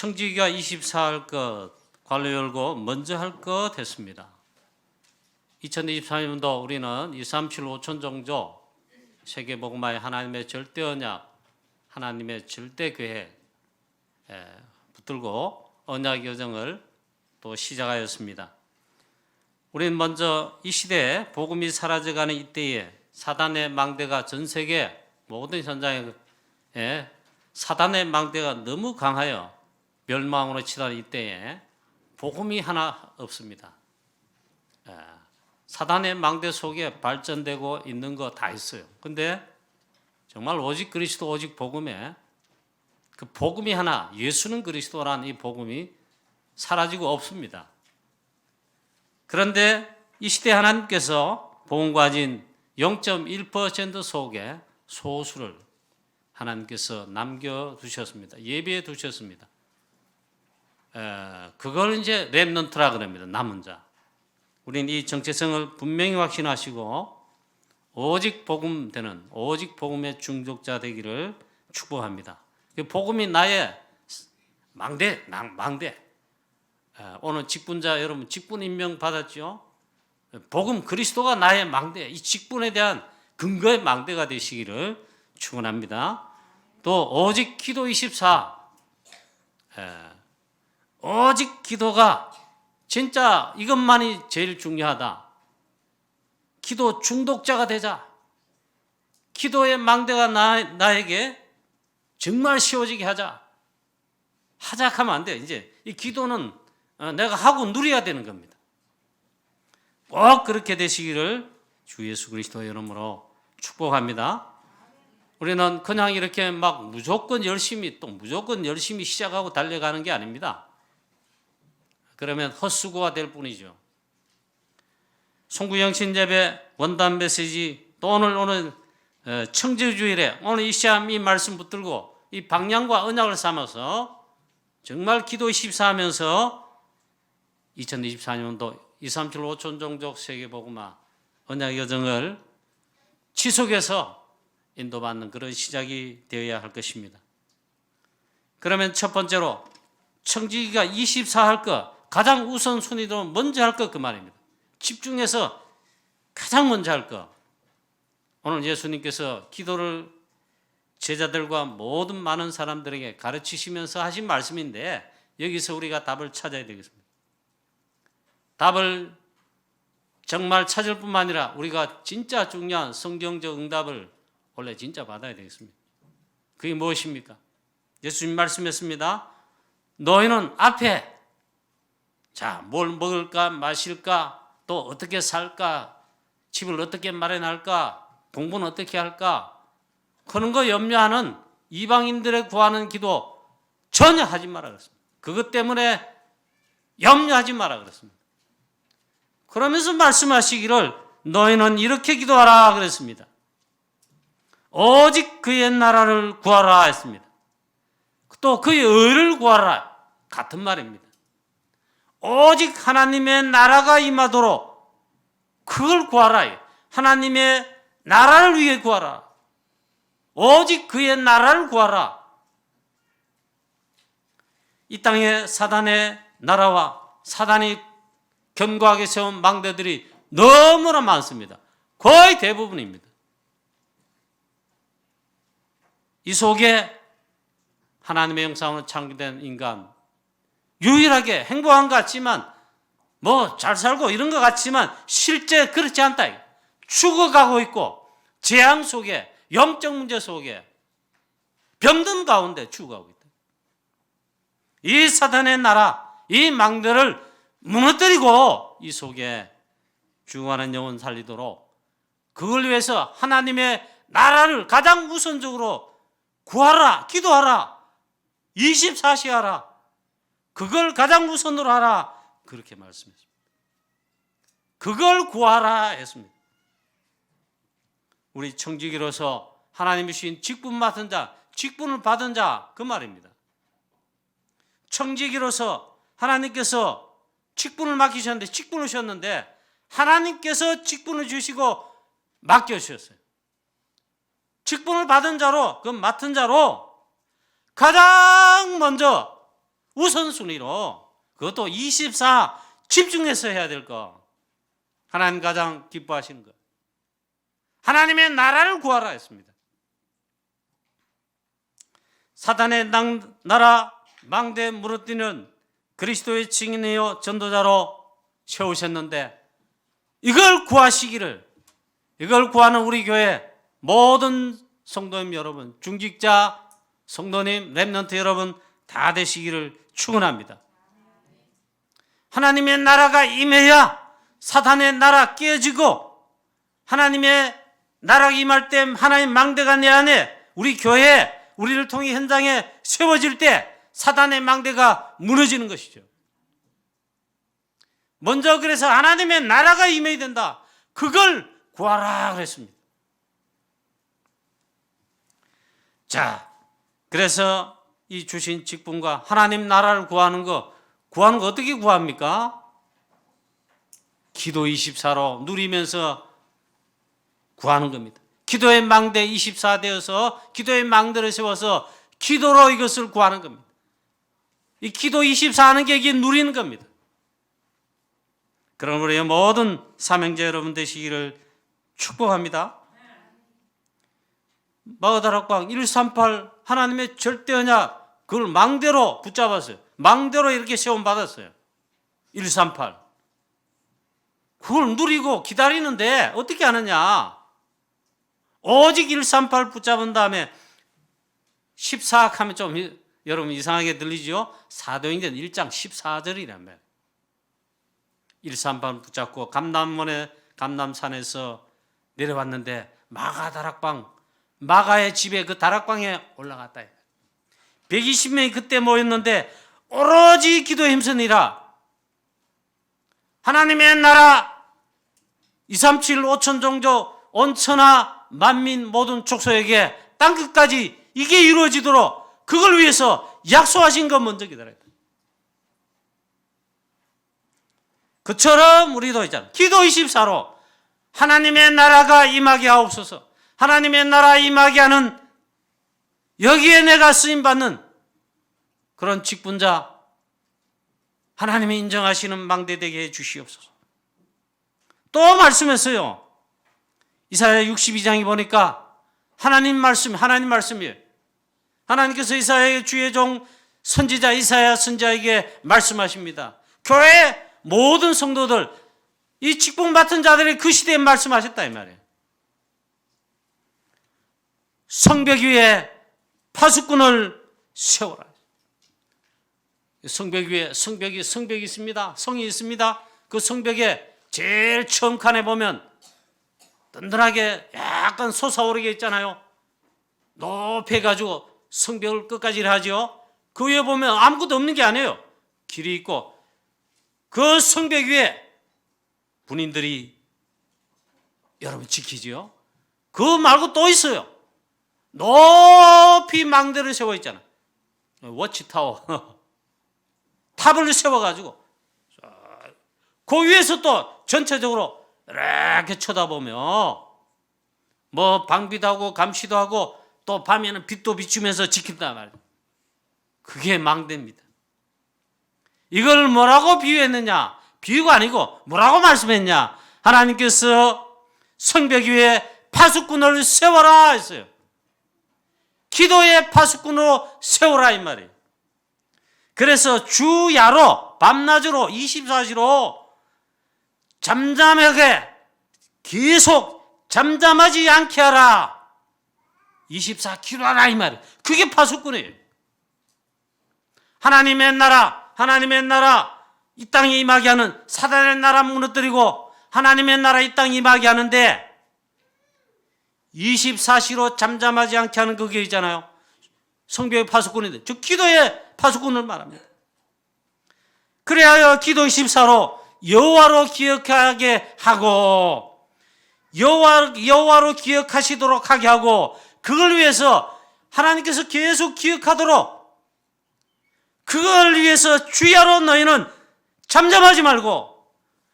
청지기가 24 할 것 관로 열고 먼저 할 것 했습니다. 2023년도 우리는 237 5천 종족 세계복음화의 하나님의 절대 언약, 하나님의 절대 계획 붙들고 언약 여정을 또 시작하였습니다. 우리는 먼저 이 시대에 복음이 사라져가는 이때에 사단의 망대가 전 세계 모든 현장에 사단의 망대가 너무 강하여 멸망으로 치닫는 이때에 복음이 하나 없습니다. 사단의 망대 속에 발전되고 있는 거 다 있어요. 근데 정말 오직 그리스도 오직 복음에 그 복음이 하나, 예수는 그리스도라는 이 복음이 사라지고 없습니다. 그런데 이 시대 하나님께서 복음 가진 0.1% 속에 소수를 하나님께서 남겨두셨습니다. 예비해 두셨습니다. 그걸 이제 렘넌트라 그럽니다. 남은 자. 우리는 이 정체성을 분명히 확신하시고 오직 복음 되는 오직 복음의 중독자 되기를 축복합니다. 복음이 나의 망대. 오늘 직분자 여러분 직분 임명 받았죠? 복음 그리스도가 나의 망대. 이 직분에 대한 근거의 망대가 되시기를 축원합니다. 또 오직 기도 24. 오직 기도가 진짜 이것만이 제일 중요하다. 기도 중독자가 되자. 기도의 망대가 나에게 정말 쉬워지게 하자. 하면 안 돼. 이제 이 기도는 내가 하고 누려야 되는 겁니다. 꼭 그렇게 되시기를 주 예수 그리스도의 이름으로 축복합니다. 우리는 그냥 이렇게 막 무조건 열심히 시작하고 달려가는 게 아닙니다. 그러면 헛수고가 될 뿐이죠. 송구영신 예배 원단 메시지 또 오늘 청지주일에 오늘 이 시험 이 말씀 붙들고 이 방향과 언약을 삼아서 정말 기도 24 하면서 2024년도 237 5천 종족 세계복음화 언약 여정을 지속해서 인도받는 그런 시작이 되어야 할 것입니다. 그러면 첫 번째로 청지기가 24 할 것, 가장 우선순위로 먼저 할 것 그 말입니다. 집중해서 가장 먼저 할 것. 오늘 예수님께서 기도를 제자들과 모든 많은 사람들에게 가르치시면서 하신 말씀인데 여기서 우리가 답을 찾아야 되겠습니다. 답을 정말 찾을 뿐만 아니라 우리가 진짜 중요한 성경적 응답을 원래 진짜 받아야 되겠습니다. 그게 무엇입니까? 예수님 말씀했습니다. 너희는 앞에 뭘 먹을까 마실까 또 어떻게 살까 집을 어떻게 마련할까 공부는 어떻게 할까 그런 거 염려하는 이방인들의 구하는 기도 전혀 하지 마라 그랬습니다. 그것 때문에 염려하지 마라 그랬습니다. 그러면서 말씀하시기를 너희는 이렇게 기도하라 그랬습니다. 오직 그의 나라를 구하라 했습니다. 또 그의 의를 구하라 같은 말입니다. 오직 하나님의 나라가 임하도록 그걸 구하라. 하나님의 나라를 위해 구하라. 오직 그의 나라를 구하라. 이 땅에 사단의 나라와 사단이 견고하게 세운 망대들이 너무나 많습니다. 거의 대부분입니다. 이 속에 하나님의 형상으로 창조된 인간 유일하게 행복한 것 같지만 잘 살고 이런 것 같지만 실제 그렇지 않다. 죽어가고 있고 재앙 속에 영적 문제 속에 병든 가운데 죽어가고 있다. 이 사단의 나라 이 망대를 무너뜨리고 이 속에 죽어가는 영혼 살리도록 그걸 위해서 하나님의 나라를 가장 우선적으로 구하라 기도하라 24시 하라 그걸 가장 우선으로 하라 그렇게 말씀했습니다. 그걸 구하라 했습니다. 우리 청지기로서 하나님이 주신 직분 맡은 자 직분을 받은 자 그 말입니다. 청지기로서 하나님께서 직분을 맡기셨는데 직분을 주셨는데 하나님께서 직분을 주시고 맡겨주셨어요. 직분을 받은 자로 그 맡은 자로 가장 먼저 우선순위로, 그것도 24 집중해서 해야 될 거. 하나님 가장 기뻐하시는 것, 하나님의 나라를 구하라 했습니다. 사단의 나라 망대 무너뜨리는 그리스도의 증인이요 전도자로 세우셨는데, 이걸 구하시기를, 이걸 구하는 우리 교회 모든 성도님 여러분, 중직자 성도님, 렘넌트 여러분 다 되시기를 축원합니다. 하나님의 나라가 임해야 사탄의 나라 깨지고, 하나님의 나라가 임할 때 하나님 망대가 내 안에, 우리 교회, 우리를 통해 현장에 세워질 때 사탄의 망대가 무너지는 것이죠. 먼저 그래서 하나님의 나라가 임해야 된다. 그걸 구하라 그랬습니다. 자, 그래서 이 주신 직분과 하나님 나라를 구하는 거 어떻게 구합니까? 기도 24로 누리면서 구하는 겁니다. 기도의 망대 24 되어서 기도의 망대를 세워서 기도로 이것을 구하는 겁니다. 이 기도 24 하는 게 이게 누리는 겁니다. 그럼 우리 모든 사명자 여러분 되시기를 축복합니다. 마가다락방 138 하나님의 절대 언약, 그걸 망대로 붙잡았어요. 망대로 이렇게 세움받았어요. 138 그걸 누리고 기다리는데 어떻게 하느냐? 오직 138 붙잡은 다음에 14 하면 좀 여러분 이상하게 들리죠? 사도행전 1장 14절이란 말이에요. 138 붙잡고 감남산에서 내려왔는데 마가다락방, 마가의 집에 그 다락방에 올라갔다. 120명이 그때 모였는데 오로지 기도에 힘쓰니라. 하나님의 나라 237 5천 종족 온 천하 만민 모든 족속에게 땅끝까지 이게 이루어지도록 그걸 위해서 약속하신 것 먼저 기다려야 돼. 그처럼 우리도 있잖아. 기도 24로 하나님의 나라가 임하게 하옵소서. 하나님의 나라 임하게 하는, 여기에 내가 쓰임받는 그런 직분자, 하나님이 인정하시는 망대 되게 해 주시옵소서. 또 말씀했어요. 이사야 62장에 보니까 하나님 말씀이에요. 하나님께서 이사야의 주의 종 선지자 이사야 선지자에게 말씀하십니다. 교회 모든 성도들, 이 직분 맡은 자들이 그 시대에 말씀하셨다 이 말이에요. 성벽 위에 파수꾼을 세워라. 성벽 위에 성벽이 있습니다. 성이 있습니다. 그 성벽에 제일 처음 칸에 보면 든든하게 약간 솟아오르게 있잖아요. 높이 해가지고 성벽을 끝까지 하죠. 그 위에 보면 아무것도 없는 게 아니에요. 길이 있고 그 성벽 위에 군인들이 여러분 지키지요. 그거 말고 또 있어요. 높이 망대를 세워 있잖아. 워치타워 탑을 세워가지고 그 위에서 또 전체적으로 이렇게 쳐다보며 뭐 방비도 하고 감시도 하고 또 밤에는 빛도 비추면서 지킨단 말이에요. 그게 망대입니다. 이걸 뭐라고 비유했느냐? 비유가 아니고 뭐라고 말씀했냐? 하나님께서 성벽 위에 파수꾼을 세워라 했어요. 기도의 파수꾼으로 세워라 이 말이에요. 그래서 주야로 밤낮으로 24시로 잠잠하게 계속 잠잠하지 않게 하라. 24 기도하라 이 말이에요. 그게 파수꾼이에요. 하나님의 나라 이 땅에 임하게 하는, 사단의 나라 무너뜨리고 하나님의 나라 이 땅에 임하게 하는데 24시로 잠잠하지 않게 하는 그게 있잖아요. 성벽의 파수꾼인데 저 기도의 파수꾼을 말합니다. 그래야 기도 24로 여호와로 기억하게 하고 여호와로 기억하시도록 하게 하고, 그걸 위해서 하나님께서 계속 기억하도록, 그걸 위해서 주야로 너희는 잠잠하지 말고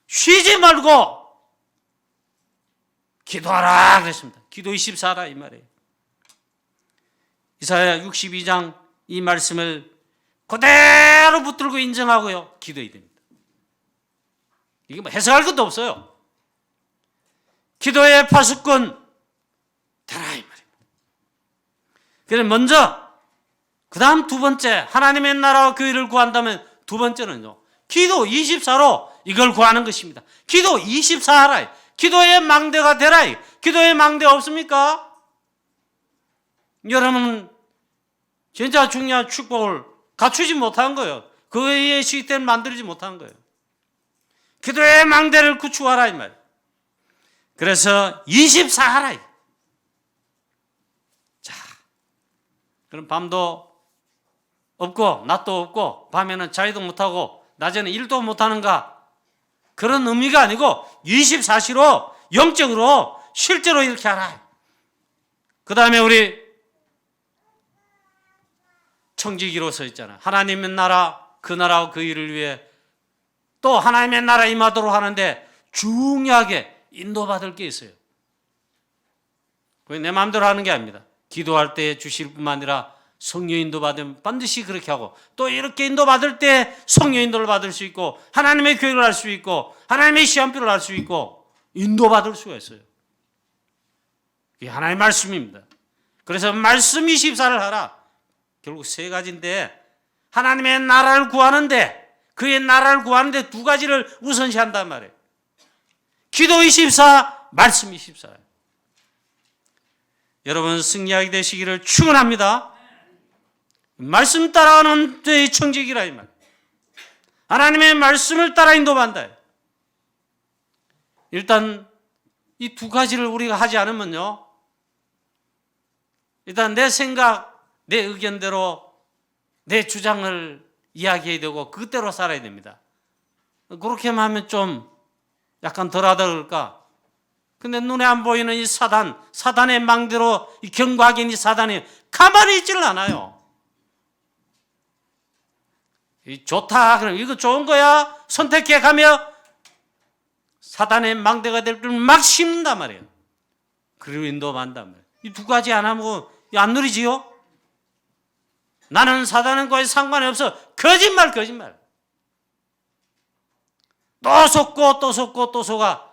쉬지 말고 기도하라 그랬습니다. 기도 24라 이 말이에요. 이사야 62장 이 말씀을 그대로 붙들고 인정하고요, 기도해야 됩니다. 이게 뭐 해석할 것도 없어요. 기도의 파수꾼 되라 이 말입니다. 그래서 먼저, 그 다음 두 번째, 하나님의 나라와 그 일을 구한다면 두 번째는요, 기도 24로 이걸 구하는 것입니다. 기도 24 하라. 기도의 망대가 되라. 기도의 망대 없습니까? 여러분 진짜 중요한 축복을 갖추지 못한 거예요. 그의 시스템을 만들지 못한 거예요. 기도의 망대를 구축하라 이 말. 그래서 24 하라. 자, 그럼 밤도 없고 낮도 없고 밤에는 자기도 못하고 낮에는 일도 못하는가? 그런 의미가 아니고 24시로 영적으로 실제로 이렇게 하라. 그 다음에 우리 청지기로 서 있잖아요. 하나님의 나라, 그 나라와 그 일을 위해 또 하나님의 나라 임하도록 하는데 중요하게 인도받을 게 있어요. 내 마음대로 하는 게 아닙니다. 기도할 때 주실 뿐만 아니라 성령 인도 받으면 반드시 그렇게 하고, 또 이렇게 인도 받을 때 성령 인도를 받을 수 있고, 하나님의 교육을 할 수 있고, 하나님의 시험표를 할 수 있고, 인도 받을 수가 있어요. 이게 하나님의 말씀입니다. 그래서 말씀 24를 하라. 결국 세 가지인데, 하나님의 나라를 구하는데, 그의 나라를 구하는데 두 가지를 우선시 한단 말이에요. 기도 24, 말씀 24. 여러분 승리하게 되시기를 축원합니다. 말씀 따라가는 데의 청지기라 이 말. 하나님의 말씀을 따라 인도한다. 일단 이 두 가지를 우리가 하지 않으면요, 일단 내 생각, 내 의견대로 내 주장을 이야기해야 되고 그대로 살아야 됩니다. 그렇게만 하면 좀 약간 덜하다 그럴까? 근데 눈에 안 보이는 이 사단의 망대로 이 경과하게 이 사단이 가만히 있지를 않아요. 좋다 그럼 이거 좋은 거야 선택해 가며 사단의 망대가 될 줄 막 심는단 말이에요. 그리고 인도한단 말이에요. 이 두 가지 안 하면 안 누리지요? 나는 사단과의 상관이 없어. 거짓말. 또 속고 또 속고 또 속아.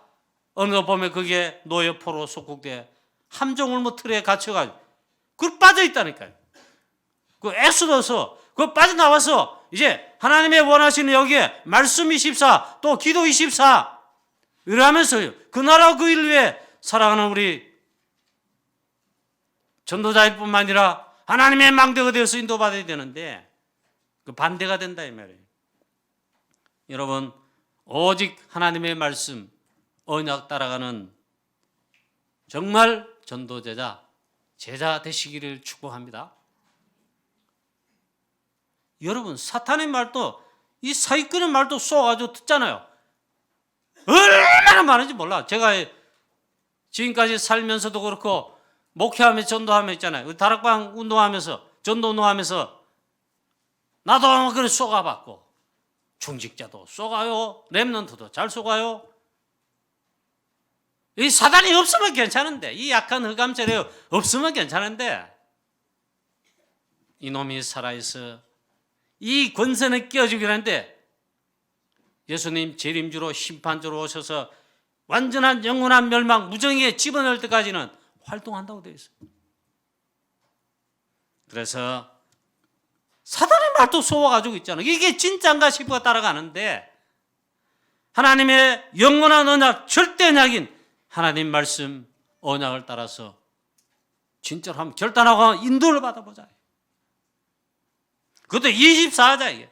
어느 거 보면 그게 노여포로 속국돼 함정울무 틀에 갇혀가지고 그걸 빠져있다니까요. 그 엑소더스 그거 빠져나와서 이제 하나님의 원하시는 여기에 말씀 24 또 기도 24 이러면서요 그 나라 그 일 위해 살아가는 우리 전도자일 뿐만 아니라 하나님의 망대가 되어서 인도받아야 되는데 그 반대가 된다 이 말이에요. 여러분 오직 하나님의 말씀 언약 따라가는 정말 전도제자 제자 되시기를 축복합니다. 여러분 사탄의 말도 이 사기꾼의 말도 쏘아가지고 듣잖아요. 얼마나 많은지 몰라. 제가 지금까지 살면서도 그렇고 목회하며 전도하며 있잖아요. 다락방 운동하면서 전도 운동하면서 나도 그래 쏘가봤고 중직자도 쏘가요. 렘넌트도 잘 쏘가요. 이 사단이 없으면 괜찮은데 이 약한 흑암체리 없으면 괜찮은데 이놈이 살아있어 이 권세는 끼워주긴 하는데 예수님 재림주로 심판주로 오셔서 완전한 영원한 멸망 무정의에 집어넣을 때까지는 활동한다고 되어 있어요. 그래서 사단의 말도 쏘아가지고 있잖아요. 이게 진짜인가 싶어 따라가는데 하나님의 영원한 언약 절대 언약인 하나님 말씀 언약을 따라서 진짜로 한번 결단하고 인도를 받아보자. 그것도 24하자 이게.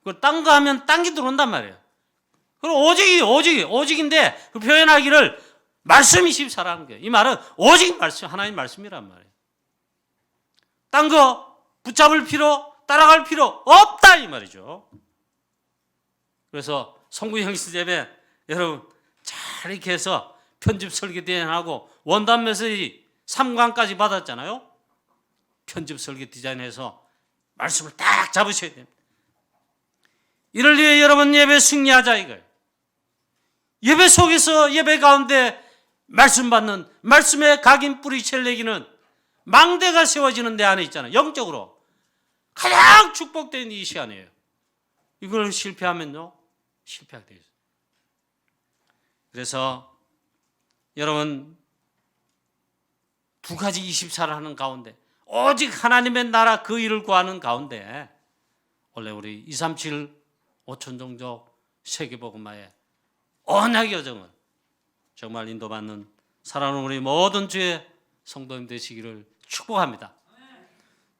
그 딴 거 하면 딴 게 들어온단 말이에요. 그럼 오직인데 그 표현하기를 말씀 24라는 거예요. 이 말은 오직 말씀 하나님 말씀이란 말이에요. 딴 거 붙잡을 필요 따라갈 필요 없다 이 말이죠. 그래서 성구 형식제에 여러분 잘 이렇게 해서 편집 설계 디자인하고 원단 메시지 3강까지 받았잖아요. 편집 설계 디자인해서 말씀을 딱 잡으셔야 됩니다. 이를 위해 여러분 예배 승리하자 이거예요. 예배 속에서 예배 가운데 말씀 받는 말씀의 각인 뿌리 첼레기는 망대가 세워지는 데 안에 있잖아요. 영적으로 가장 축복된 이 시간이에요. 이걸 실패하면요, 실패하게 되죠. 그래서 여러분, 두 가지 24를 하는 가운데 오직 하나님의 나라 그 일을 구하는 가운데 원래 우리 237 5천 종족 세계복음화의 언약의 여정을 정말 인도받는 사랑하는 우리 모든 주의 성도님 되시기를 축복합니다.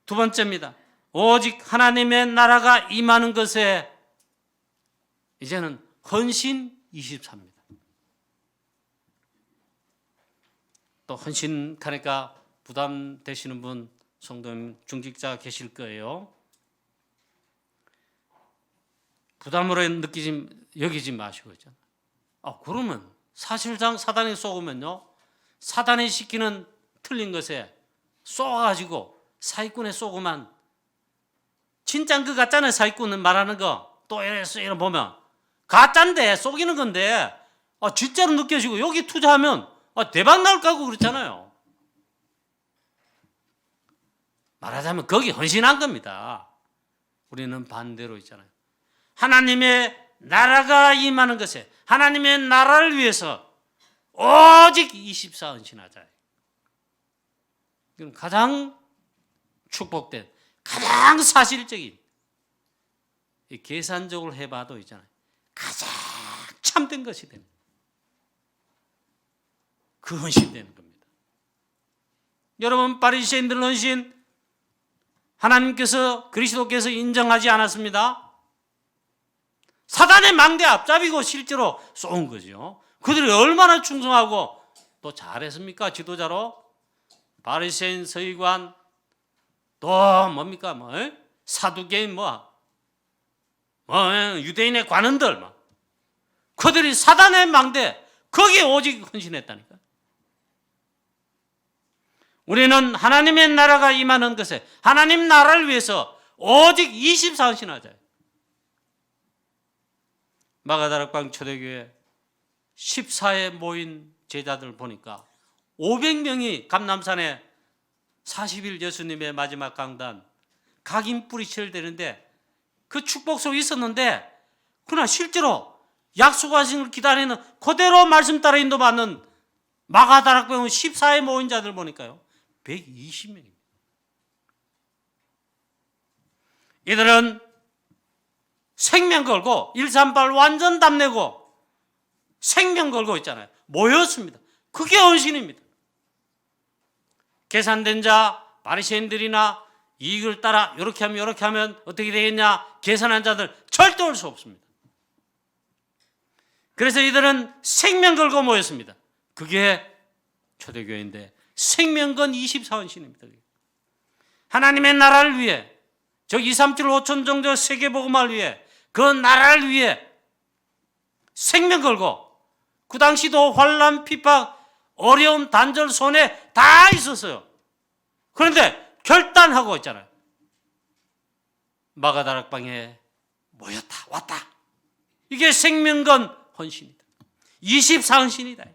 두 번째입니다. 오직 하나님의 나라가 임하는 것에 이제는 헌신 24입니다. 또 헌신하니까 부담되시는 분, 성도님 중직자 계실 거예요. 부담으로 여기지 마시고 있잖아요. 그러면 사실상 사단이 쏘으면요, 사단이 시키는 틀린 것에 쏘아가지고 사기꾼에 쏘고만, 진짠 그 가짜는 사기꾼은 말하는 거 또 이래 보면 가짜인데 속이는 건데 진짜로 느껴지고 여기 투자하면 대박 나올 거고 그렇잖아요. 말하자면 거기 헌신한 겁니다. 우리는 반대로 있잖아요. 하나님의 나라가 임하는 것에 하나님의 나라를 위해서 오직 24 헌신하자. 그럼 가장 축복된, 가장 사실적인, 계산적으로 해봐도 있잖아요, 가장 참된 것이 됩니다. 그 헌신되는 겁니다. 여러분, 바리새인들 헌신 하나님께서, 그리스도께서 인정하지 않았습니다. 사단의 망대 앞잡이고 실제로 쏜 거죠. 그들이 얼마나 충성하고 또 잘했습니까? 지도자로. 바리새인, 서기관, 또 뭡니까? 사두개인, 유대인의 관원들, 그들이 사단의 망대, 거기에 오직 헌신했다니까. 우리는 하나님의 나라가 임하는 것에 하나님 나라를 위해서 오직 24 헌신하자. 마가다락방 초대교회 14에 모인 제자들 보니까 500명이 감람산에 40일 예수님의 마지막 강단 각인 뿌리쳐야 되는데 그 축복 속에 있었는데, 그러나 실제로 약속하신 걸 기다리는 그대로 말씀 따라 인도받는 마가다락방 14에 모인 자들 보니까요, 120명입니다. 이들은 생명 걸고 138 완전 답내고 생명 걸고 있잖아요. 모였습니다. 그게 헌신입니다. 계산된 자, 바리새인들이나 이익을 따라 이렇게 하면 어떻게 되겠냐 계산한 자들 절대 올 수 없습니다. 그래서 이들은 생명 걸고 모였습니다. 그게 초대교회인데 생명 건 24헌신입니다. 하나님의 나라를 위해, 저 237 5천 종족 세계복음화를 위해, 그 나라를 위해 생명 걸고, 그 당시도 환난, 핍박, 어려움, 단절, 손해 다 있었어요. 그런데 결단하고 있잖아요. 마가다락방에 모였다, 왔다. 이게 생명건 헌신이다. 24헌신이다.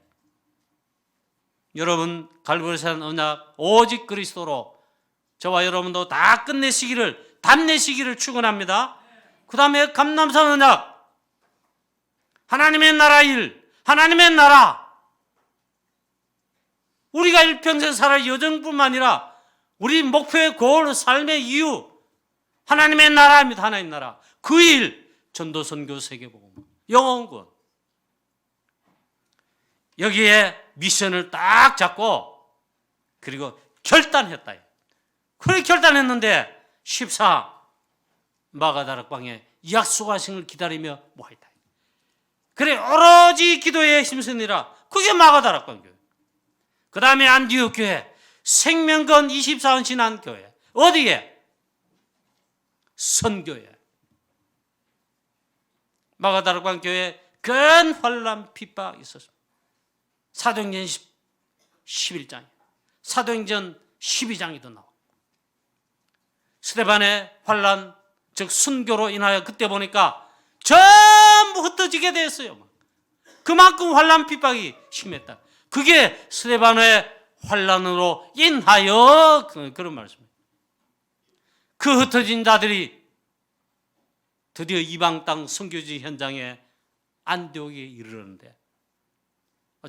여러분, 갈보리산 언약 오직 그리스도로 저와 여러분도 다 끝내시기를, 답내시기를 축원합니다. 그 다음에 감람산 언약, 하나님의 나라 일, 하나님의 나라. 우리가 일평생 살아갈 여정뿐만 아니라 우리 목표의 골, 삶의 이유, 하나님의 나라입니다. 하나님 나라. 그 일, 전도, 선교, 세계복음, 영혼군. 여기에 미션을 딱 잡고 그리고 결단했다. 그렇게 결단했는데 14 마가다락방에 약속하신 걸 기다리며 모아있다. 그래 오로지 기도에 힘쓰니라. 그게 마가다락방 교회. 그 다음에 안디옥 교회, 생명건 24헌신한 교회. 어디에? 선교회. 마가다락방 교회 큰 환난 핍박이 있었습니다. 사도행전 11장, 사도행전 12장에도 나오고, 스데반의 환난, 즉 순교로 인하여 그때 보니까 전부 흩어지게 됐어요. 그만큼 환난 핍박이 심했다. 그게 스데반의 환난으로 인하여 그런 말씀입니다. 그 흩어진 자들이 드디어 이방 땅 선교지 현장에 안디옥에 이르렀는데,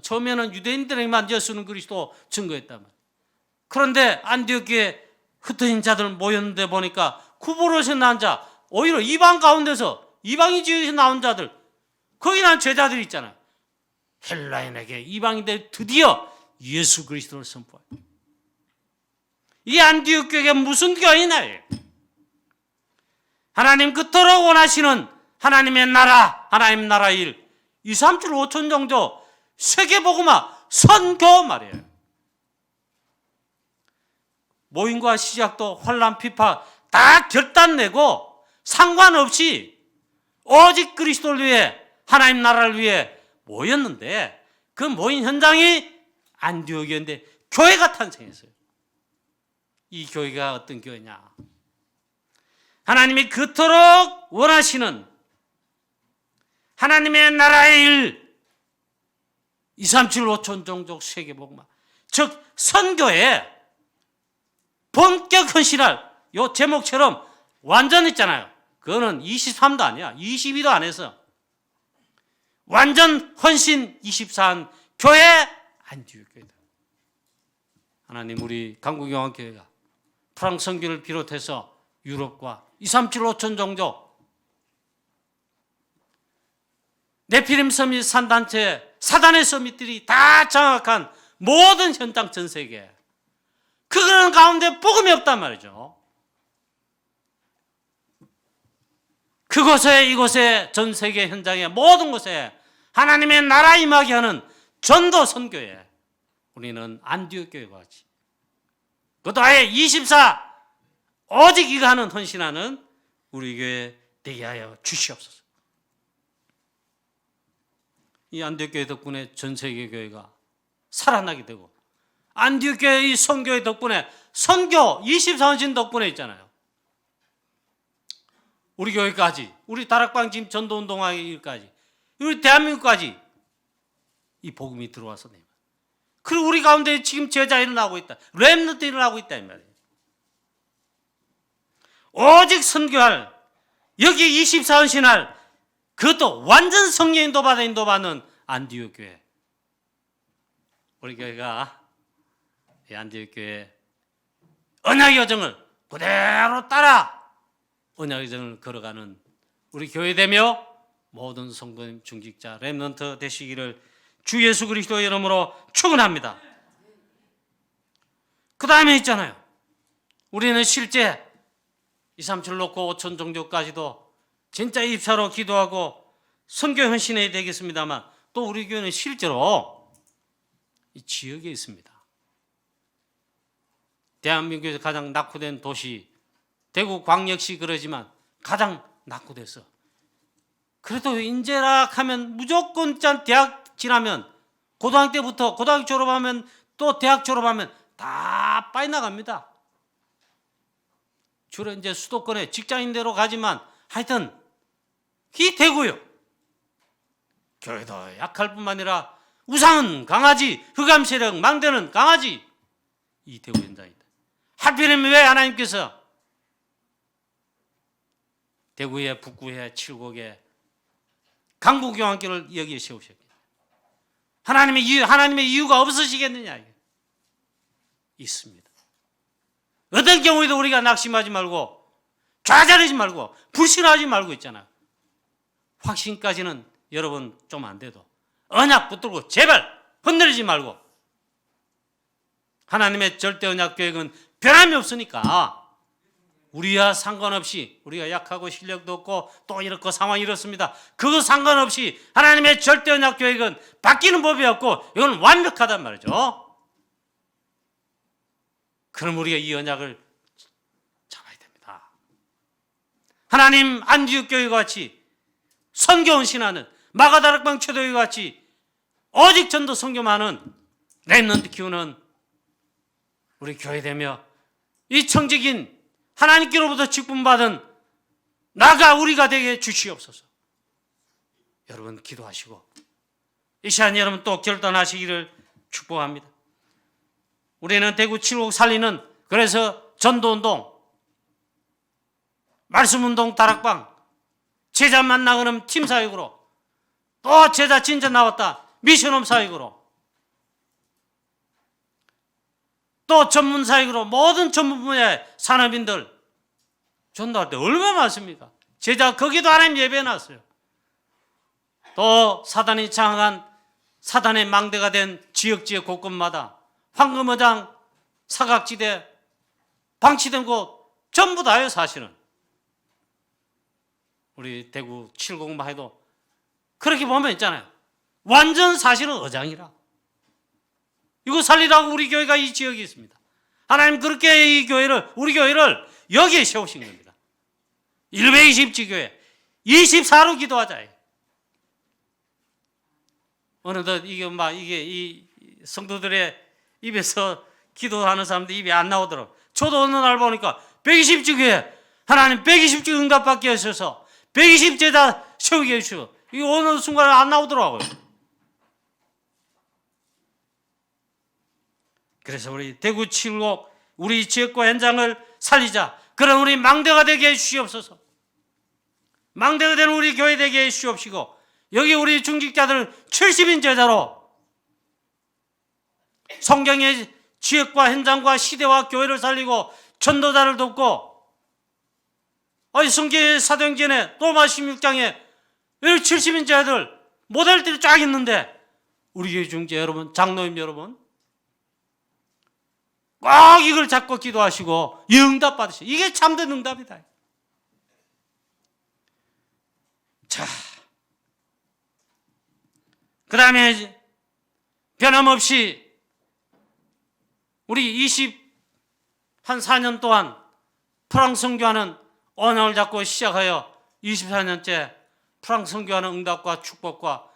처음에는 유대인들에게만 예수는 그리스도 증거했단 말이에요. 그런데 안디옥에 흩어진 자들 모였는데 보니까 구부러서 난 자, 오히려 이방 가운데서, 이방인 지역에서 나온 자들, 거기 난 제자들이 있잖아요. 헬라인에게 이방인들 드디어 예수 그리스도를 선포해요. 이 안디옥 교회가 무슨 교회냐? 하나님 그토록 원하시는 하나님의 나라, 하나님 나라 일, 2, 3, 7, 5천 정도 세계복음화 선교 말이에요. 모임과 시작도 환란 피파 다 결단내고 상관없이 오직 그리스도를 위해, 하나님 나라를 위해 모였는데, 그 모인 현장이 안디옥이었는데 교회가 탄생했어요. 이 교회가 어떤 교회냐? 하나님이 그토록 원하시는 하나님의 나라의 일, 2, 3, 7, 5천 종족 세계복음화, 즉 선교에 본격 헌신할, 요 제목처럼 완전 있잖아요. 그거는 23도 아니야, 22도 안 해서 완전 헌신 24한 교회 안디옥 교회다. 하나님, 우리 강구경환교회가 프랑스 선교를 비롯해서 유럽과 2, 3, 7, 5천 종족, 네피림 서밋 산단체, 사단의 서밋들이 다 장악한 모든 현장 전 세계, 그런 가운데 복음이 없단 말이죠. 그곳에, 이곳에, 전 세계 현장에, 모든 곳에 하나님의 나라 임하게 하는 전도 선교에 우리는 안디옥 교회와 같이, 그것도 아예 24 오직 이거 하는 헌신하는 우리 교회 되게 하여 주시옵소서. 이 안디옥 교회 덕분에 전 세계 교회가 살아나게 되고, 안디옥 교회 이 선교의 덕분에, 선교 24헌신 덕분에 있잖아요. 우리 교회까지, 우리 다락방 지금 전도운동하기 일까지, 우리 대한민국까지 이 복음이 들어와서, 그리고 우리 가운데 지금 제자 일어나고 있다, 렘넌트 일어나고 있다 이 말이에요. 오직 선교할, 여기 24헌신할, 그것도 완전 성령 인도받는 안디옥 교회. 우리 교회가 이 안디옥 교회 언약의 여정을 그대로 따라 언약의 여정을 걸어가는 우리 교회되며 모든 성도님, 중직자, 렘넌트 되시기를 주 예수 그리스도의 이름으로 축원합니다. 그 다음에 있잖아요, 우리는 실제 2, 3, 7 놓고 5천 종족까지도 진짜 입사로 기도하고 선교 헌신해야 되겠습니다만, 또 우리 교회는 실제로 이 지역에 있습니다. 대한민국에서 가장 낙후된 도시, 대구 광역시 그러지만 가장 낙후돼서, 그래도 인재락 하면 무조건 대학 지나면, 고등학교 때부터, 고등학교 졸업하면 또 대학 졸업하면 다 빠져나갑니다. 주로 이제 수도권에 직장인대로 가지만, 하여튼 이 대구요, 교회도 약할 뿐만 아니라 우상은 강하지, 흑암 세력 망대는 강하지, 이 대구 현장이다. 하필이면 왜 하나님께서 대구에, 북구에, 칠곡에 강구경환교를 여기에 세우셨겠냐? 하나님의 이유가 없으시겠느냐? 있습니다. 어떤 경우에도 우리가 낙심하지 말고, 좌절하지 말고, 불신하지 말고 있잖아요. 확신까지는 여러분 좀 안 돼도 언약 붙들고 제발 흔들리지 말고, 하나님의 절대 언약 계획은 변함이 없으니까 우리와 상관없이, 우리가 약하고 실력도 없고 또 이렇고 상황이 이렇습니다, 그거 상관없이 하나님의 절대 언약 계획은 바뀌는 법이 없고 이건 완벽하단 말이죠. 그럼 우리가 이 언약을 잡아야 됩니다. 하나님 안디옥 교회와 같이 선교 헌신하는, 마가다락방 초대교회 같이 오직 전도 선교만은 렘넌트 키우는 우리 교회되며, 이 청직인 하나님께로부터 직분받은 나가 우리가 되게 주시옵소서. 여러분 기도하시고 이 시간 여러분 또 결단하시기를 축복합니다. 우리는 대구 칠곡 살리는, 그래서 전도운동, 말씀운동 다락방, 제자 만나고는 팀 사역으로, 또 제자 진짜 나왔다 미션홈 사역으로, 또 전문 사역으로 모든 전문 분야의 산업인들 전도할 때 얼마나 많습니까? 제자 거기도 하나님 예배해놨어요. 또 사단이 장악한 사단의 망대가 된 지역 곳곳마다 황금어장, 사각지대, 방치된 곳 전부 다예요. 사실은 우리 대구 7공만 해도 그렇게 보면 있잖아요. 완전 사실은 어장이라. 이거 살리라고 우리 교회가 이 지역에 있습니다. 하나님 그렇게 이 교회를, 우리 교회를 여기에 세우신 겁니다. 120지교회 24로 기도하자. 어느덧 이게 이 성도들의 입에서 기도하는 사람들 입이 안 나오더라고요. 저도 어느 날 보니까 120지교회 하나님 120주 응답받게 하셔서 120제자 세우게 해주시고, 이거 어느 순간에 안 나오더라고요. 그래서 우리 대구 7곡 우리 지역과 현장을 살리자. 그런 우리 망대가 되게 해주시옵소서. 망대가 되는 우리 교회 되게 해주시옵시고, 여기 우리 중직자들 70인 제자로 성경의 지역과 현장과 시대와 교회를 살리고 전도자를 돕고, 성경의 사도행전에 로마 16장에 70인 제자들 모델들이 쫙 있는데, 우리 교회 중재 여러분, 장로님 여러분, 꼭 이걸 잡고 기도하시고 응답 받으시고, 이게 참된 응답이다. 자, 그 다음에 변함없이 우리 24년 동안 프랑스 선교하는 언약을 잡고 시작하여 24년째 프랑스 선교하는 응답과 축복과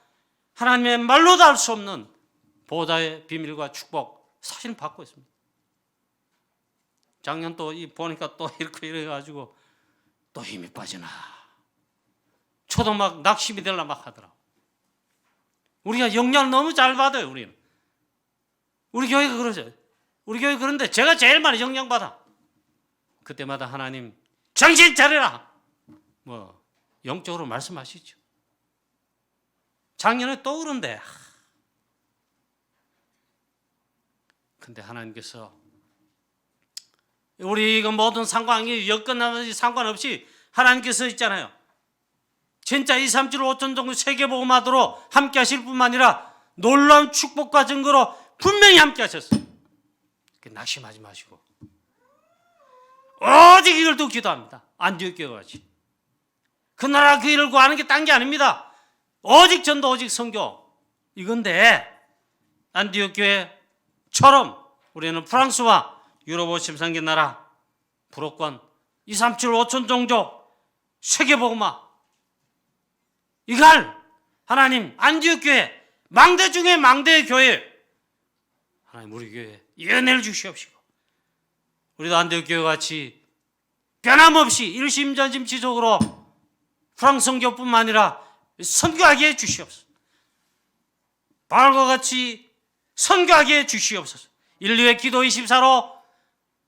하나님의 말로도 할 수 없는 보좌의 비밀과 축복 사실 받고 있습니다. 작년 또 보니까 또 이렇게 가지고 또 힘이 빠지나. 저도 막 낙심이 되려 막 하더라. 우리가 영향을 너무 잘 받아요. 우리는. 우리 교회가 그러죠. 우리 교회 그런데 제가 제일 많이 영향 받아. 그때마다 하나님 정신 차려라. 영적으로 말씀하시죠. 작년에 또 그런데. 근데 하나님께서 우리 이거 모든 상관이 여건하는지 상관없이 하나님께서 있잖아요. 진짜 2, 3, 7, 5천 정도 세계복음화도로 함께 하실 뿐만 아니라 놀라운 축복과 증거로 분명히 함께 하셨어요. 낙심하지 마시고 오직 이걸 두고 기도합니다. 안디옥 교회같이. 그 나라 그 일을 구하는 게 딴 게 아닙니다. 오직 전도, 오직 선교. 이건데 안디옥 교회처럼 우리는 프랑스와 유럽 53개 나라, 불호권 2, 3, 7, 5천 종족 세계복음화, 이걸 하나님 안디옥 교회 망대 중에 망대의 교회, 하나님 우리 교회에 은혜를 주시옵시고, 우리도 안디옥 교회 같이 변함없이 일심전심지속으로 프랑스 선교뿐만 아니라 선교하게 해주시옵소서. 바울과 같이 선교하게 해주시옵소서. 인류의 기도 24로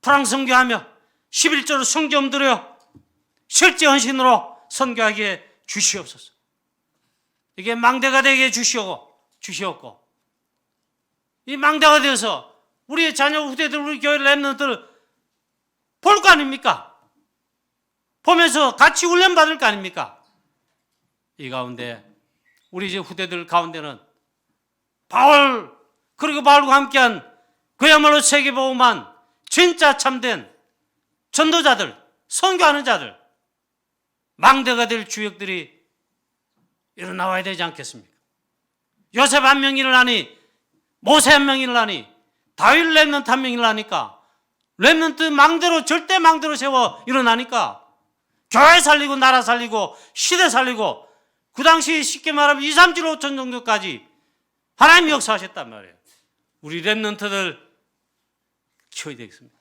프랑스 선교하며 11조로 성경 드려 실제 헌신으로 선교하게 주시옵소서. 이게 망대가 되게 주시옵고, 이 망대가 되어서 우리의 자녀 후대들, 우리 교회 렘넌트들 볼 거 아닙니까? 보면서 같이 훈련 받을 거 아닙니까? 이 가운데 우리 이제 후대들 가운데는 바울, 그리고 바울과 함께한 그야말로 세계복음만 진짜 참된 전도자들, 선교하는 자들, 망대가 될 주역들이 일어나와야 되지 않겠습니까? 요셉 한 명이 일어나니, 모세 한 명이 일어나니, 다윗 렘넌트 한 명이 일어나니까, 렘넌트 망대로, 절대 망대로 세워 일어나니까 교회 살리고 나라 살리고 시대 살리고, 그 당시 쉽게 말하면 2, 3, 7, 5천 정도까지 하나님이 역사하셨단 말이에요. 우리 렘넌트들 키워야 되겠습니다.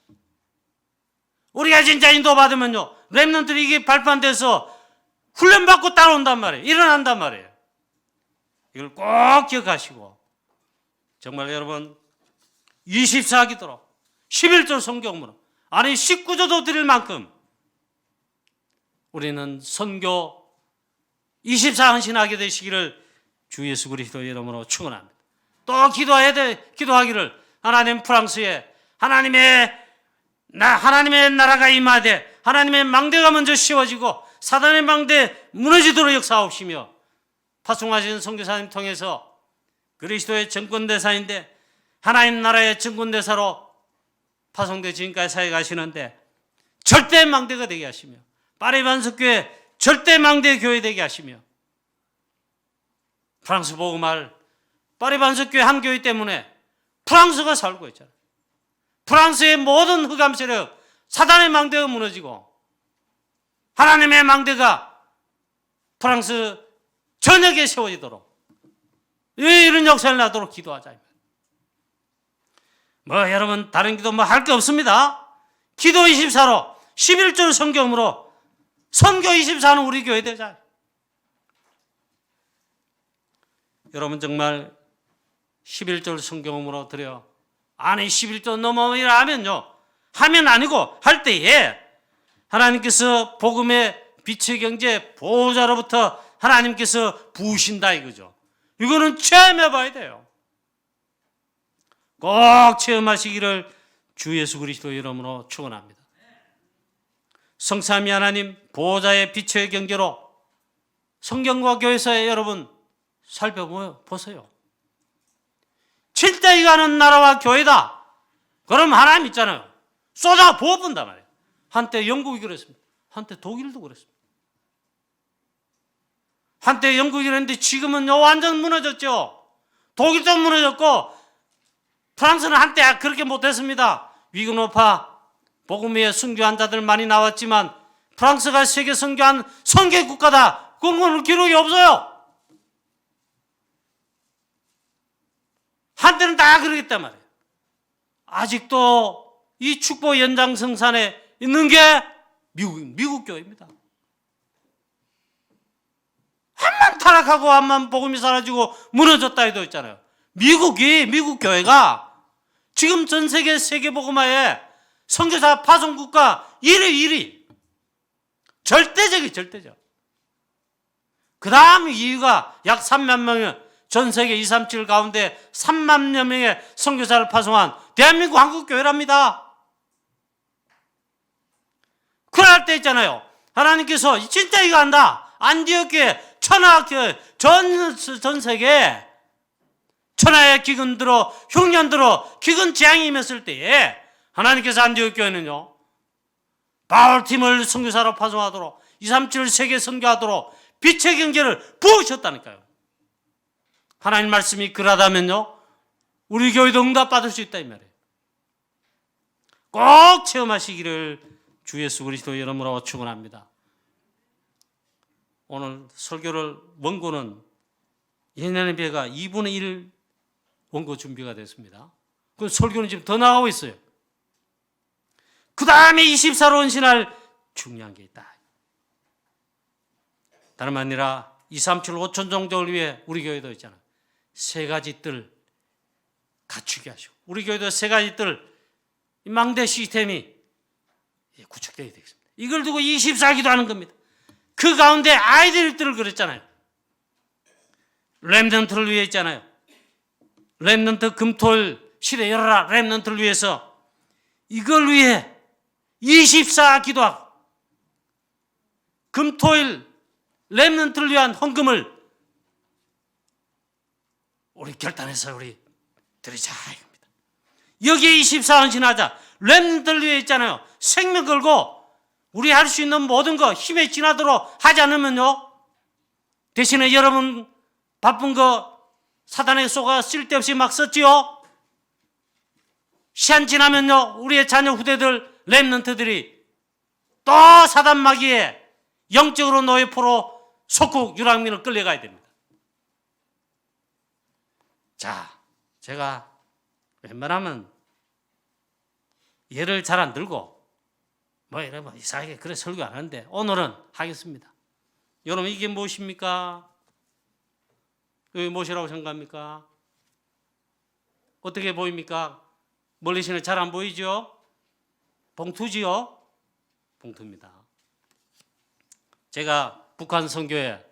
우리가 진짜 인도받으면요, 렘넌트들이 이게 발판돼서 훈련받고 따라온단 말이에요. 일어난단 말이에요. 이걸 꼭 기억하시고, 정말 여러분 24기도로 11조 성경으로, 아니 19조도 드릴 만큼 우리는 선교 24헌신하게 되시기를 주 예수 그리스도의 이름으로 축원합니다. 또 기도하기를 하나님 프랑스에 하나님의 나라가 임하되 하나님의 망대가 먼저 씌워지고 사단의 망대 무너지도록 역사하옵시며 파송하신 선교사님 통해서 그리스도의 정권대사인데 하나님 나라의 정권대사로 파송돼 지금까지 사회 가시는데 절대 망대가 되게 하시며 파리 반석교회 절대 망대 교회 되게 하시며 프랑스 복음할 파리 반석교회 한 교회 때문에 프랑스가 살고 있잖아요. 프랑스의 모든 흑암 세력 사단의 망대가 무너지고 하나님의 망대가 프랑스 전역에 세워지도록 이런 역사를 나도록 기도하자. 여러분 다른 기도 할 게 없습니다. 기도 24로 11절 성경으로 선교 24는 우리 교회 되자. 여러분 정말 11절 성경으로 드려. 아니 11절 넘어야 하면 아니고 할 때에 하나님께서 복음의 빛의 경제 보호자로부터 하나님께서 부으신다 이거죠. 이거는 체험해 봐야 돼요. 꼭 체험하시기를 주 예수 그리스도 이름으로 축원합니다. 성삼위 하나님 보호자의 빛의 경계로 성경과 교회에서 여러분 살펴보세요. 진짜 이거는 나라와 교회다. 그럼 하나님 있잖아요. 쏟아 부어본단 말이에요. 한때 영국이 그랬습니다. 한때 독일도 그랬습니다. 한때 영국이 그랬는데 지금은 완전 무너졌죠. 독일도 무너졌고 프랑스는 한때 그렇게 못했습니다. 위근우파 복음의 선교한 자들 많이 나왔지만 프랑스가 세계 선교한 선교 국가다. 그건 기록이 없어요. 한때는 다 그러겠단 말이에요. 아직도 이 축복 연장성산에 있는 게 미국 교회입니다. 한만 타락하고 한만 복음이 사라지고 무너졌다 해도 있잖아요. 미국 교회가 지금 전 세계 복음화에 선교사 파송국가 1위. 절대적. 그 다음 이유가 약 3만 명의 전 세계 237 가운데 3만여 명의 선교사를 파송한 대한민국 한국교회랍니다. 그럴 때 있잖아요. 하나님께서 진짜 이거 한다. 안디옥교회, 천하교회, 전 세계 천하의 기근들어 흉년들어 기근 재앙이 임했을 때에 하나님께서 안디옥교회는요. 바울팀을 선교사로 파송하도록 237 세계 선교하도록 빛의 경제를 부으셨다니까요. 하나님 말씀이 그러하다면요. 우리 교회도 응답받을 수 있다 이 말이에요. 꼭 체험하시기를 주 예수 그리스도 이름으로 축원합니다. 오늘 설교를 원고는 예년에 비해 2분의 1 원고 준비가 됐습니다. 그 설교는 지금 더 나가고 있어요. 그 다음에 24로 헌신할 중요한 게 있다. 다름 아니라 237 5천 종족을 위해 우리 교회도 있잖아요. 세 가지 뜰 갖추게 하시고 우리 교회도 세 가지 뜰 망대 시스템이 구축되어야 되겠습니다. 이걸 두고 24기도 하는 겁니다. 그 가운데 아이들 뜰을 그랬잖아요. 렘넌트를 위해 있잖아요. 렘넌트 금토일 시대 열어라 렘넌트를 위해서 이걸 위해 24기도하고 금토일 렘넌트를 위한 헌금을 우리 결단해서 우리 드리자 이겁니다. 여기에 24헌신하자. 렘넌트를 위해 있잖아요. 생명 걸고 우리 할 수 있는 모든 거 힘에 지나도록 하지 않으면요. 대신에 여러분 바쁜 거 사단의 속아 쓸데없이 막 썼지요. 시간 지나면요. 우리의 자녀 후대들 렘넌트들이 또 사단 마귀에 영적으로 노예포로 속국 유랑민을 끌려가야 됩니다. 자, 제가 웬만하면 예를 잘 안 들고 이러면 이상하게 그래 설교 안 하는데 오늘은 하겠습니다. 여러분 이게 무엇입니까? 이게 무엇이라고 생각합니까? 어떻게 보입니까? 멀리서는 잘 안 보이죠? 봉투지요? 봉투입니다. 제가 북한 선교회,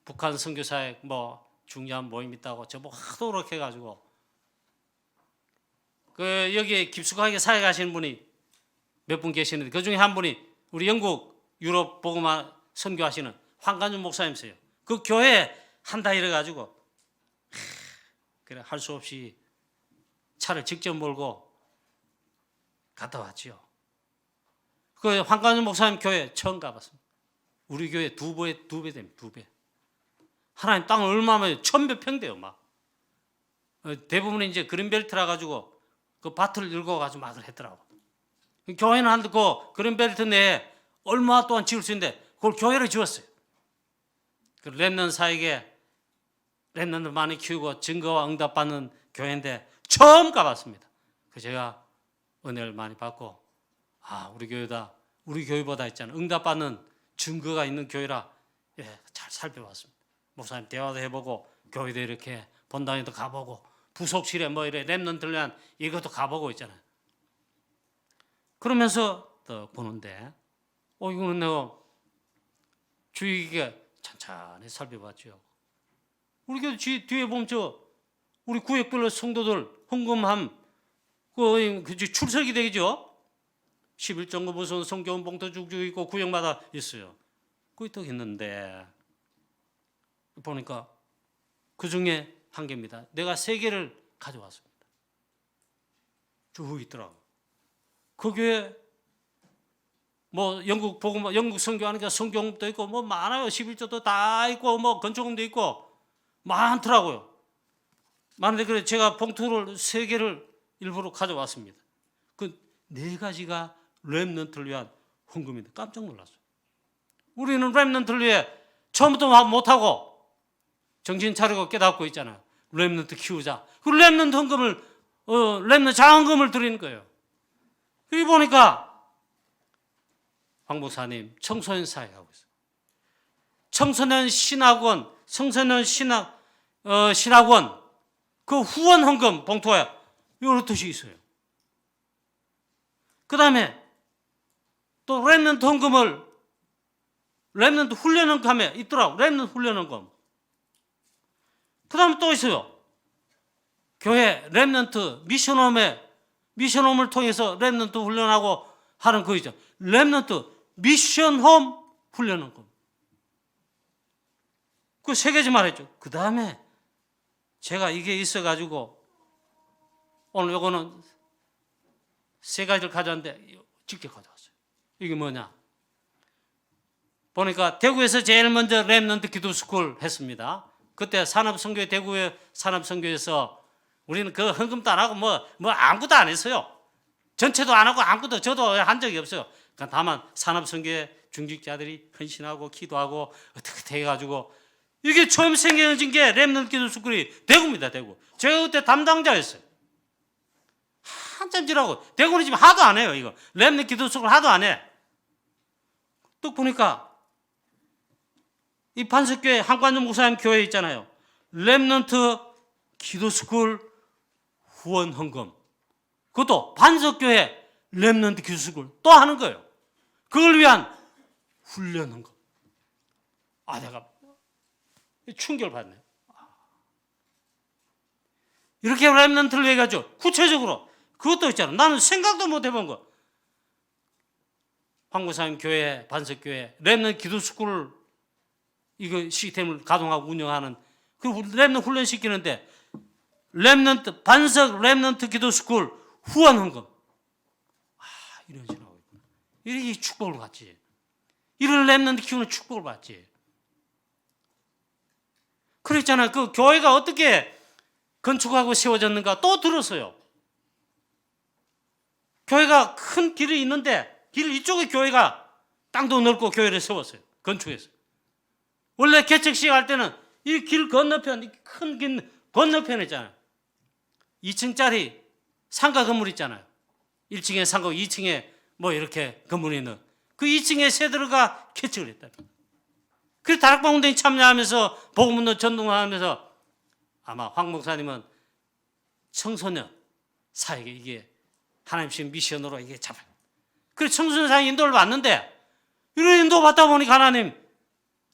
북한 선교사에 뭐 중요한 모임 있다고 저보고 하도 그렇게 해가지고 그 여기에 깊숙하게 사회 가시는 분이 몇 분 계시는데 그 중에 한 분이 우리 영국 유럽 복음화 선교하시는 황관준 목사님이세요. 그 교회 한다 이래가지고 그래 할 수 없이 차를 직접 몰고 갔다 왔지요. 그 황관준 목사님 교회 처음 가봤습니다. 우리 교회 두 배 됩니다. 2배. 하나님 땅을 얼마나 1000몇 평 돼요, 막. 대부분 이제 그린벨트라 가지고 그 밭을 읽어가지고 막 했더라고. 교회는 한 그 그린벨트 내에 얼마 동안 지을 수 있는데 그걸 교회를 지었어요. 그 렘넌트사에게 렘넌트 많이 키우고 증거와 응답 받는 교회인데 처음 가봤습니다. 그 제가 은혜를 많이 받고 우리 교회다, 우리 교회보다 있잖아 응답 받는 증거가 있는 교회라 잘 살펴봤습니다. 목사님 대화도 해보고 교회도 이렇게 본당에도 가보고 부속실에 뭐 이래 렘넌트를 위한 이것도 가보고 있잖아요. 그러면서 또 보는데 이거는 내가 주의 깊게 천천히 살펴봤죠. 우리 교회 뒤에 보면 우리 구역별로 성도들 헌금함 그 출석이 되죠. 11정금 무슨 성경 봉투 쭉쭉 있고 구역마다 있어요. 그게 또 있는데 보니까 그 중에 한 개입니다. 내가 3개를 가져왔습니다. 쭉 있더라고. 그 교회 뭐 영국 복음 영국 선교하니까 성경도 있고 뭐 많아요. 11조도 다 있고 뭐 건축금도 있고 많더라고요. 많은데 그래 제가 봉투를 3개를 일부러 가져왔습니다. 그 4가지가 렘넌트를 위한 헌금인데 깜짝 놀랐어요. 우리는 렘넌트를 위해 처음부터 못하고 정신 차리고 깨닫고 있잖아요. 렘넌트 키우자. 그 렘넌트 헌금을 렘넌트 자원금을 드리는 거예요. 여기 보니까 황 목사님 청소년 사역하고 있어요. 청소년 신학원, 청소년 신학원 그 후원 헌금 봉투에 이런 뜻이 있어요. 그 다음에 또 렘넌트 헌금을 렘넌트 훈련 헌금에 있더라고. 렘넌트 훈련 헌금. 그 다음에 또 있어요. 교회 렘넌트 미션홈을 통해서 렘넌트 훈련하고 하는 거 있죠. 렘넌트 미션홈 훈련 헌금. 그 3가지 말했죠. 그 다음에 제가 이게 있어가지고 오늘 요거는 3가지를 가져왔는데 직접 가져왔어요. 이게 뭐냐? 보니까 대구에서 제일 먼저 렘넌트 기도스쿨 했습니다. 그때 산업선교회 대구의 산업선교회에서 우리는 그 헌금도 안 하고 뭐 아무것도 안 했어요. 전체도 안 하고 아무것도 저도 한 적이 없어요. 그러니까 다만 산업선교회 중직자들이 헌신하고 기도하고 어떻게 해가지고 이게 처음 생겨진 게 렘넌트 기도스쿨이 대구입니다. 대구. 제가 그때 담당자였어요. 한참 지나고 대구는 지금 하도 안 해요. 이거 렘넌트 기도스쿨 하도 안 해. 또 보니까 이 반석교회 한관준 목사님 교회 있잖아요. 렘넌트 기도스쿨 후원 헌금. 그것도 반석교회 렘넌트 기도스쿨 또 하는 거예요. 그걸 위한 훈련 헌금. 내가 충격을 받네요. 이렇게 렘넌트를 얘기하죠. 구체적으로 그것도 있잖아. 나는 생각도 못 해본 거. 황구사님 교회, 반석교회 렘넌트 기도스쿨 이거 시스템을 가동하고 운영하는 그 렘넌트 훈련 시키는데 렘넌트 반석 렘넌트 기도스쿨 후원 헌금. 이런 식으로 하고 있구나. 이렇게 축복을 받지. 이런 렘넌트 키우는 축복을 받지. 그랬잖아요. 그 교회가 어떻게 건축하고 세워졌는가 또 들었어요. 교회가 큰 길이 있는데 길 이쪽에 교회가 땅도 넓고 교회를 세웠어요. 건축했어요. 원래 개척 시작할 때는 이 길 건너편, 큰 길 건너편에 있잖아요. 2층짜리 상가 건물 있잖아요. 1층에 상가, 2층에 뭐 이렇게 건물이 있는 그 2층에 새들어가 개척을 했다. 그래서 다락방운동에 참여하면서 복음운동 전동하면서 아마 황 목사님은 청소년 사역에 이게 하나님식 미션으로 이게 잡아요. 그래서 청소년 사역 인도를 받는데 이런 인도 받다 보니까 하나님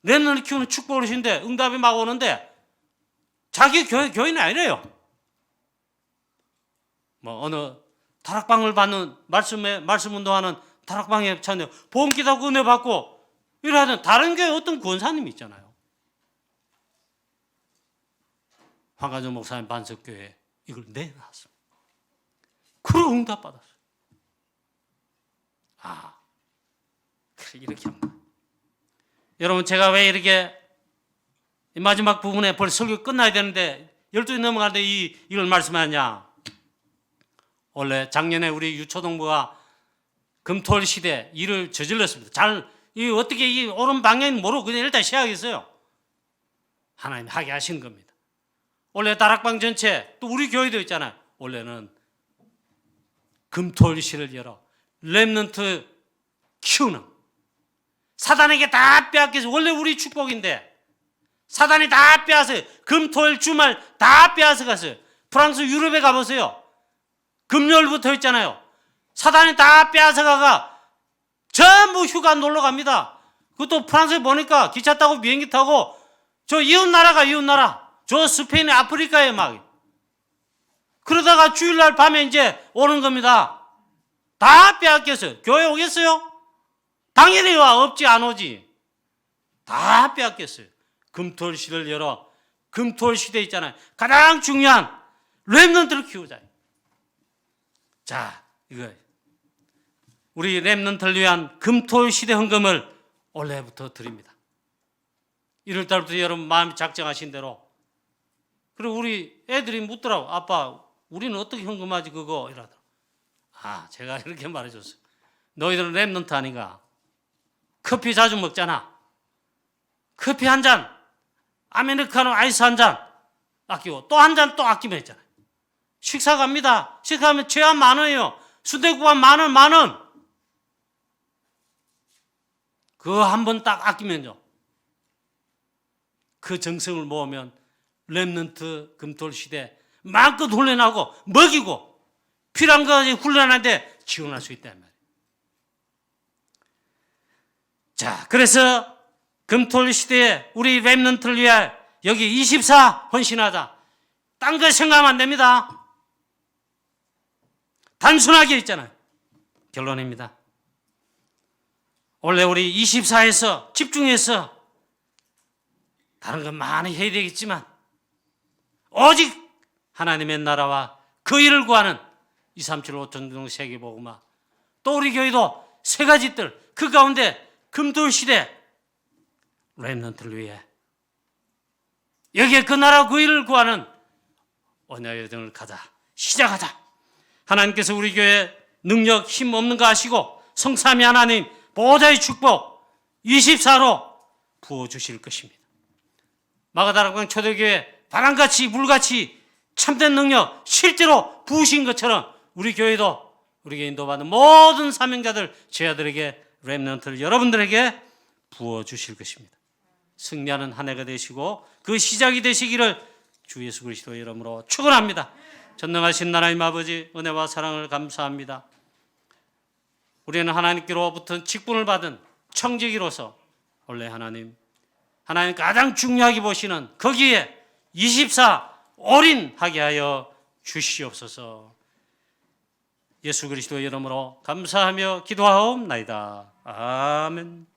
렘넌트를 키우는 축복을 주신데 응답이 막 오는데 자기 교인이 아니래요. 뭐 어느 다락방을 받는 말씀 운동하는 다락방에 찾는 보험 기도하고 은혜 받고 이러하던 다른 교회 어떤 권사님이 있잖아요. 황가정 목사님 반석교회 이걸 내놨습니다. 그런 응답 받았어요. 그래 이렇게 합니다. 여러분 제가 왜 이렇게 마지막 부분에 벌써 설교 끝나야 되는데 12시 넘어가는데 이걸 말씀하냐. 원래 작년에 우리 유초동부가 금토일 시대 일을 저질렀습니다. 이 어떻게 이 옳은 방향인지 모르고 그냥 일단 시작했어요. 하나님 하게 하신 겁니다. 원래 다락방 전체 또 우리 교회도 있잖아요. 원래는 금토일 시를 열어 렘넌트 키우는 사단에게 다 빼앗겨서 원래 우리 축복인데 사단이 다 빼앗아요. 금토일 주말 다 빼앗아 갔어요. 프랑스 유럽에 가보세요. 금요일부터 있잖아요. 사단이 다 빼앗아 가가 전부 휴가 놀러 갑니다. 그것도 프랑스에 보니까 기차 타고 비행기 타고 저 이웃나라 저 스페인의 아프리카에 막 그러다가 주일날 밤에 이제 오는 겁니다. 다 빼앗겼어요. 교회 오겠어요? 당연히 와. 없지 안 오지. 다 빼앗겼어요. 금토일 시대를 열어. 금토일 시대 있잖아요. 가장 중요한 렘넌트를 키우자. 자, 이거 우리 렘넌트를 위한 금토일 시대 헌금을 올해부터 드립니다. 1월달부터 여러분 마음이 작정하신 대로. 그리고 우리 애들이 묻더라고. 아빠 우리는 어떻게 헌금하지 그거 이러더라고. 제가 이렇게 말해줬어요. 너희들은 렘넌트 아닌가? 커피 자주 먹잖아. 커피 한 잔, 아메리카노 아이스 한 잔 아끼고 또 한 잔 또 아끼면 있잖아요. 식사 갑니다. 식사하면 최한 10,000원이에요. 순댓국밥 10,000원. 그거 한 번 딱 아끼면요. 그 정성을 모으면 렘넌트 금토일 시대 마음껏 훈련하고 먹이고 필요한 거 훈련하는데 지원할 수 있단 말이에요. 자, 그래서 금토일 시대에 우리 렘넌트를 위해 여기 24 헌신하자. 딴 거 생각하면 안 됩니다. 단순하게 있잖아요. 결론입니다. 원래 우리 24에서 집중해서 다른 건 많이 해야 되겠지만 오직 하나님의 나라와 그 일을 구하는 237 5천동 세계복음화 또 우리 교회도 세 가지 뜰 그 가운데 금토일 시대 렘넌트를 위해 여기에 그 나라 그 일을 구하는 언약의 여정을 가자. 시작하자. 하나님께서 우리 교회 능력 힘 없는 거 아시고 성삼위 하나님 보호자의 축복 24로 부어주실 것입니다. 마가다락방 초대교회 바람같이 물같이 참된 능력 실제로 부으신 것처럼 우리 교회도 우리에게 인도받는 모든 사명자들 제자들에게 렘넌트를 여러분들에게 부어주실 것입니다. 승리하는 한 해가 되시고 그 시작이 되시기를 주 예수 그리스도의 이름으로 축원합니다. 전능하신 하나님 아버지 은혜와 사랑을 감사합니다. 우리는 하나님께로부터 직분을 받은 청지기로서 원래 하나님 가장 중요하게 보시는 거기에 24 올인하게 하여 주시옵소서. 예수 그리스도의 이름으로 감사하며 기도하옵나이다. 아멘.